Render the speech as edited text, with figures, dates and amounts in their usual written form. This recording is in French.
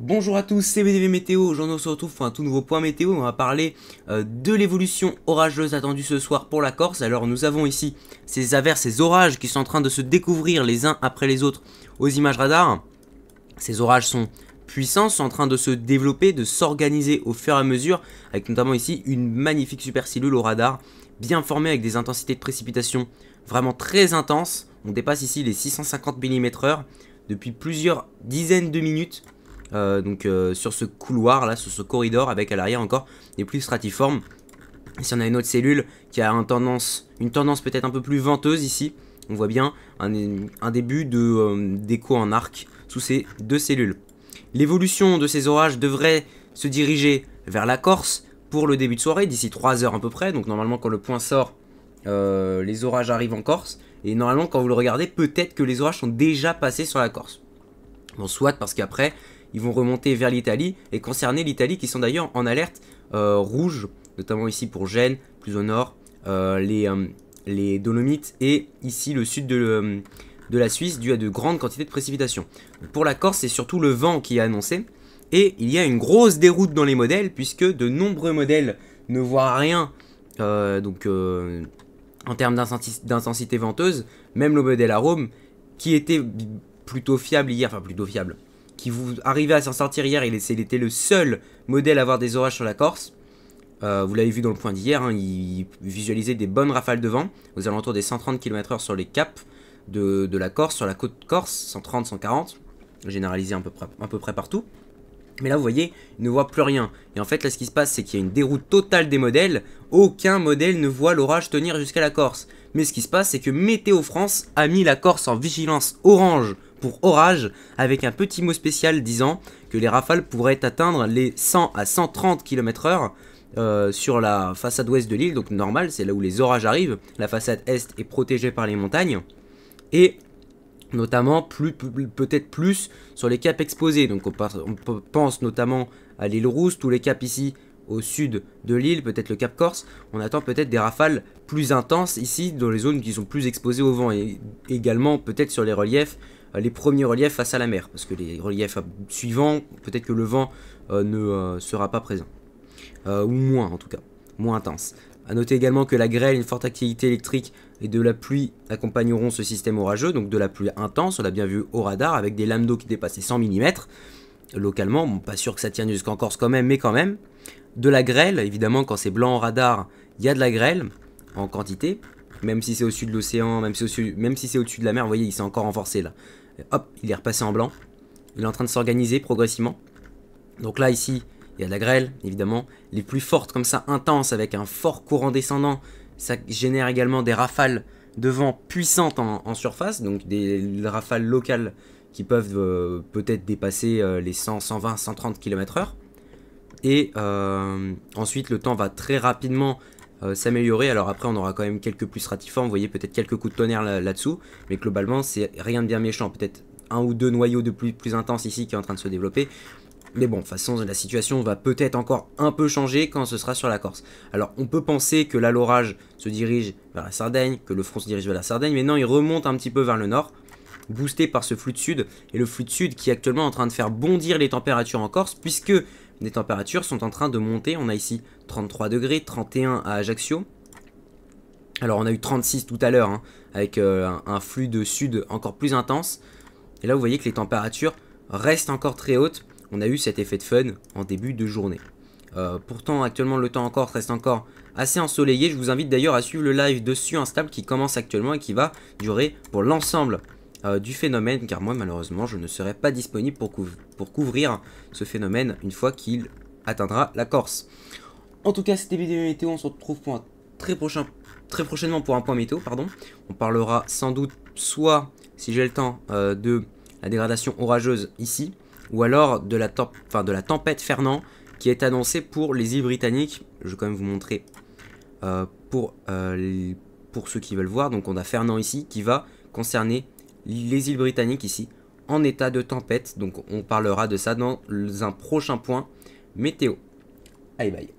Bonjour à tous, c'est BDV Météo. Aujourd'hui on se retrouve pour un tout nouveau point météo. On va parler de l'évolution orageuse attendue ce soir pour la Corse. Alors nous avons ici ces averses, ces orages qui sont en train de se découvrir les uns après les autres aux images radar. Ces orages sont puissants, sont en train de se développer, de s'organiser au fur et à mesure, avec notamment ici une magnifique supercellule au radar, bien formée avec des intensités de précipitation vraiment très intenses. On dépasse ici les 650 mm/h depuis plusieurs dizaines de minutes. Sur ce couloir là, sur ce corridor, avec à l'arrière encore des pluies stratiformes. Ici on a une autre cellule qui a une tendance peut-être un peu plus venteuse ici. On voit bien un début d'écho en arc sous ces deux cellules. L'évolution de ces orages devrait se diriger vers la Corse pour le début de soirée, d'ici 3 heures à peu près. Donc normalement quand le point sort, les orages arrivent en Corse. Et normalement quand vous le regardez, peut-être que les orages sont déjà passés sur la Corse. Bon, soit parce qu'après ils vont remonter vers l'Italie et concerner l'Italie qui sont d'ailleurs en alerte rouge, notamment ici pour Gênes, plus au nord, les Dolomites et ici le sud de la Suisse dû à de grandes quantités de précipitations. Pour la Corse, c'est surtout le vent qui est annoncé et il y a une grosse déroute dans les modèles puisque de nombreux modèles ne voient rien en termes d'intensité venteuse, même le modèle Arome qui était plutôt fiable hier, enfin plutôt fiable, qui vous arrivait à s'en sortir hier, il était le seul modèle à avoir des orages sur la Corse. Vous l'avez vu dans le point d'hier, hein, il visualisait des bonnes rafales de vent, aux alentours des 130 km/h sur les caps de la Corse, sur la côte corse, 130, 140, généralisé à peu près partout. Mais là vous voyez, il ne voit plus rien. Et en fait là ce qui se passe c'est qu'il y a une déroute totale des modèles. Aucun modèle ne voit l'orage tenir jusqu'à la Corse. Mais ce qui se passe c'est que Météo France a mis la Corse en vigilance orange pour orage, avec un petit mot spécial disant que les rafales pourraient atteindre les 100 à 130 km/h sur la façade ouest de l'île, donc normal, c'est là où les orages arrivent. La façade est est protégée par les montagnes, et notamment peut-être plus sur les caps exposés. Donc on pense notamment à l'île Rousse, tous les caps ici au sud de l'île, peut-être le cap Corse. On attend peut-être des rafales plus intenses ici dans les zones qui sont plus exposées au vent, et également peut-être sur les reliefs, les premiers reliefs face à la mer, parce que les reliefs suivants, peut-être que le vent ne sera pas présent, ou moins en tout cas, moins intense. A noter également que la grêle, une forte activité électrique et de la pluie accompagneront ce système orageux, donc de la pluie intense, on l'a bien vu au radar, avec des lames d'eau qui dépassent les 100 mm localement. Bon, pas sûr que ça tienne jusqu'en Corse quand même, mais quand même. De la grêle, évidemment, quand c'est blanc au radar, il y a de la grêle en quantité, même si c'est au sud de l'océan, même si c'est au-dessus de la mer. Vous voyez, il s'est encore renforcé là. Hop, il est repassé en blanc. Il est en train de s'organiser progressivement. Donc là, ici, il y a de la grêle, évidemment. Les pluies fortes comme ça, intenses, avec un fort courant descendant, ça génère également des rafales de vent puissantes en surface, donc des rafales locales qui peuvent peut-être dépasser les 100, 120, 130 km/h. Et ensuite, le temps va très rapidement s'améliorer. Alors après, on aura quand même quelques pluies stratiformes, vous voyez, peut-être quelques coups de tonnerre là-dessous, mais globalement, c'est rien de bien méchant. Peut-être un ou deux noyaux de pluie plus intenses ici qui est en train de se développer. Mais bon, de toute façon, la situation va peut-être encore un peu changer quand ce sera sur la Corse. Alors, on peut penser que là, l'orage se dirige vers la Sardaigne, que le front se dirige vers la Sardaigne, mais non, il remonte un petit peu vers le nord, boosté par ce flux de sud, et le flux de sud qui est actuellement en train de faire bondir les températures en Corse, puisque les températures sont en train de monter. On a ici 33 degrés, 31 à Ajaccio. Alors, on a eu 36 tout à l'heure, hein, avec un flux de sud encore plus intense. Et là, vous voyez que les températures restent encore très hautes. On a eu cet effet de fun en début de journée. Pourtant, actuellement, le temps en Corse reste encore assez ensoleillé. Je vous invite d'ailleurs à suivre le live dessus Instable qui commence actuellement et qui va durer pour l'ensemble du phénomène, car moi, malheureusement, je ne serai pas disponible pour couvrir ce phénomène une fois qu'il atteindra la Corse. En tout cas, c'était vidéo météo. On se retrouve pour un très prochainement pour un point météo, pardon. On parlera sans doute, soit, si j'ai le temps, de la dégradation orageuse ici, ou alors de la tempête Fernand qui est annoncée pour les îles britanniques. Je vais quand même vous montrer pour ceux qui veulent voir. Donc on a Fernand ici qui va concerner les îles britanniques ici en état de tempête. Donc on parlera de ça dans un prochain point météo. Allez, bye.